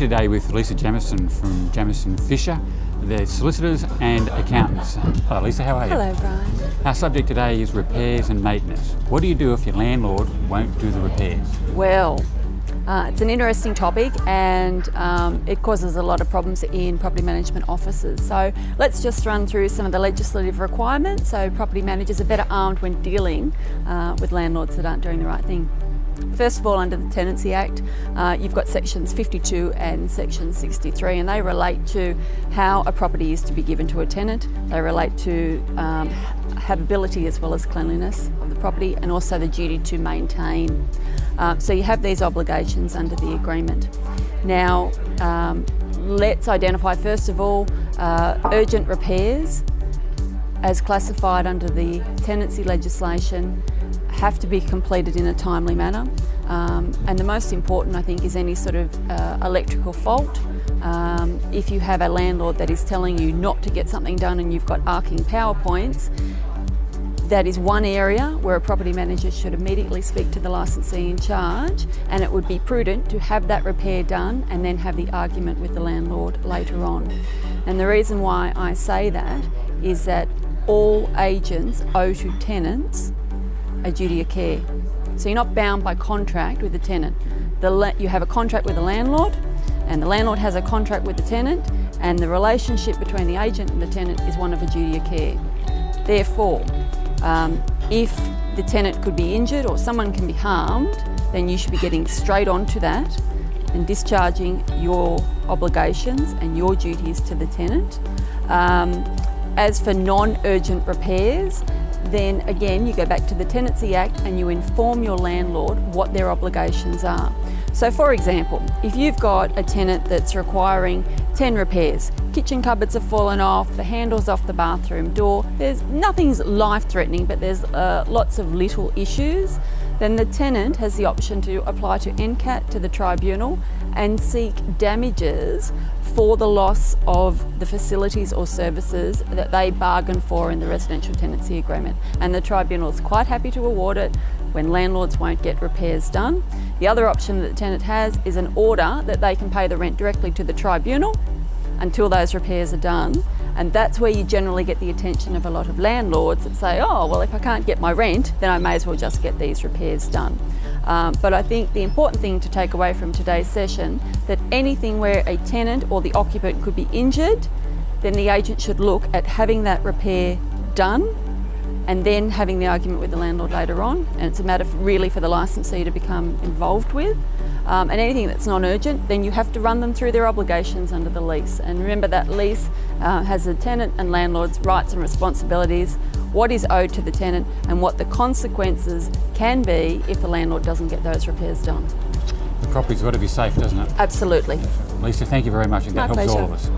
here today with Lisa Jemmeson from Jemmeson Fisher. They're solicitors and accountants. Hello Lisa, how are you? Hello Brian. Our subject today is repairs and maintenance. What do you do if your landlord won't do the repairs? Well, it's an interesting topic and it causes a lot of problems in property management offices. So let's just run through some of the legislative requirements so property managers are better armed when dealing with landlords that aren't doing the right thing. First of all, under the Tenancy Act, you've got sections 52 and section 63, and they relate to how a property is to be given to a tenant. They relate to habitability as well as cleanliness of the property, and also the duty to maintain. So you have these obligations under the agreement. Now, let's identify first of all urgent repairs as classified under the tenancy legislation have to be completed in a timely manner. And the most important, I think, is any sort of electrical fault. If you have a landlord that is telling you not to get something done and you've got arcing power points, that is one area where a property manager should immediately speak to the licensee in charge, and it would be prudent to have that repair done and then have the argument with the landlord later on. And the reason why I say that is that all agents owe to tenants a duty of care. So you're not bound by contract with the tenant. You have a contract with the landlord, and the landlord has a contract with the tenant, and the relationship between the agent and the tenant is one of a duty of care. Therefore, if the tenant could be injured or someone can be harmed, then you should be getting straight onto that and discharging your obligations and your duties to the tenant. As for non-urgent repairs, then again you go back to the Tenancy Act and you inform your landlord what their obligations are. So for example, if you've got a tenant that's requiring 10 repairs, kitchen cupboards have fallen off, the handle's off the bathroom door, nothing's life-threatening, but there's lots of little issues, then the tenant has the option to apply to NCAT, to the tribunal, and seek damages for the loss of the facilities or services that they bargained for in the residential tenancy agreement. And the tribunal is quite happy to award it when landlords won't get repairs done. The other option that the tenant has is an order that they can pay the rent directly to the tribunal until those repairs are done. And that's where you generally get the attention of a lot of landlords that say, oh, well, if I can't get my rent, then I may as well just get these repairs done. But I think the important thing to take away from today's session, that anything where a tenant or the occupant could be injured, then the agent should look at having that repair done and then having the argument with the landlord later on. And it's a matter really for the licensee to become involved with. And anything that's non-urgent, then you have to run them through their obligations under the lease. And remember that lease has the tenant and landlord's rights and responsibilities, what is owed to the tenant, and what the consequences can be if the landlord doesn't get those repairs done. The property's got to be safe, doesn't it? Absolutely. Lisa, thank you very much. That helps all of us.